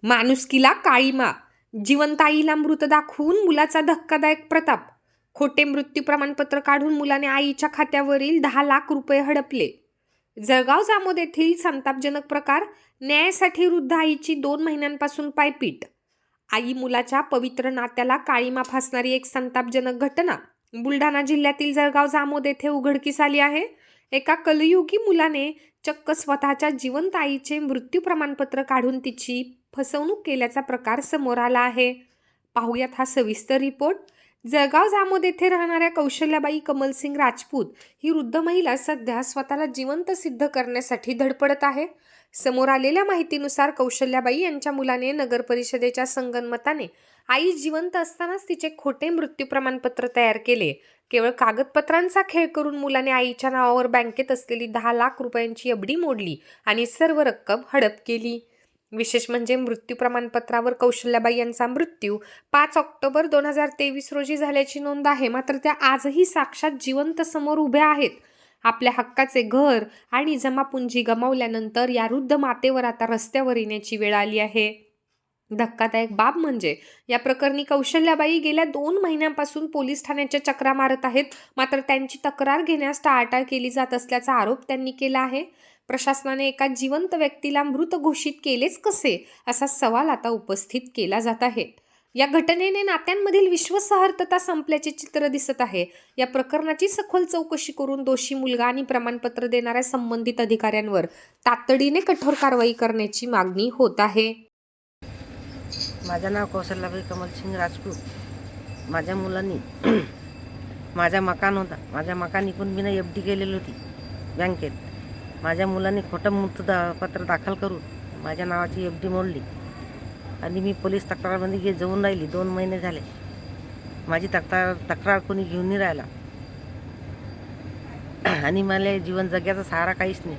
माणुसकीला काळीमा, जिवंत आईला मृत दाखवून मुलाचा धक्कादायक प्रताप. खोटे मृत्यू प्रमाणपत्र काढून मुलाने आईच्या खात्यावरील 10 लाख रुपये हडपले. जळगाव जामोद येथील संतापजनक प्रकार. न्यायासाठी वृद्ध आईची 2 महिन्यांपासून पायपीट. आई मुलाच्या पवित्र नात्याला काळीमा फासणारी एक संतापजनक घटना बुलढाणा जिल्ह्यातील जळगाव जामोद येथे उघडकीस आली आहे. एका कलयुगी मुलाने चक्क स्वतःच्या जिवंत आईचे मृत्यू प्रमाणपत्र काढून तिची फसवणूक केल्याचा प्रकार समोर आला आहे. पाहुयात हा सविस्तर रिपोर्ट. जळगाव जामोद येथे राहणाऱ्या कौशल्याबाई कमलसिंग राजपूत ही वृद्ध महिला सध्या स्वतःला जिवंत सिद्ध करण्यासाठी धडपडत आहे. समोर आलेल्या माहितीनुसार कौशल्याबाई यांच्या मुलाने नगर परिषदेच्या संगनमताने आई जिवंत असतानाच तिचे खोटे मृत्यू प्रमाणपत्र तयार केले. केवळ कागदपत्रांचा खेळ करून मुलाने आईच्या नावावर बँकेत असलेली 10 लाख रुपयांची एफडी मोडली आणि सर्व रक्कम हडप केली. विशेष म्हणजे मृत्यू प्रमाणपत्रावर कौशल्याबाई यांचा मृत्यू 5 ऑक्टोबर 2023 रोजी झाल्याची नोंद आहे. मात्र त्या आजही साक्षात जिवंत समोर उभ्या आहेत. आपल्या हक्काचे घर आणि जमापुंजी गमावल्यानंतर या वृद्ध मातेवर आता रस्त्यावर येण्याची वेळ आली आहे. धक्कादायक बाब म्हणजे या प्रकरणी कौशल्याबाई गेल्या 2 महिन्यांपासून पोलीस ठाण्याच्या चक्रा मारत आहेत. मात्र त्यांची तक्रार घेण्यास टाळाटाळ केली जात असल्याचा आरोप त्यांनी केला आहे. प्रशासनाने एका जिवंत व्यक्तीला मृत घोषित केलेच कसे, असा सवाल आता उपस्थित केला जात आहे. या घटनेने नात्यांमधील विश्वासार्हता संपल्याचे चित्र दिसत आहे. या प्रकरणाची सखोल चौकशी करून दोषी मुलगा आणि प्रमाणपत्र देणाऱ्या संबंधित अधिकाऱ्यांवर तातडीने कठोर कारवाई करण्याची मागणी होत आहे. माझं नाव कौशल्याबाई कमलसिंग राजपूत. माझ्या मुलांनी माझा मकान होता, माझ्या मकान इकून मी एफ डी केलेली होती बँकेत. माझ्या मुलांनी खोटं मृत्यूपत्र दाखल करून माझ्या नावाची एफ डी मोडली आणि मी पोलीस तक्रारमध्ये जाऊन राहिली. 2 महिने झाले. माझी तक्रार कोणी घेऊन नाही राहिला आणि मला जीवन जग्याचा सहारा काहीच नाही.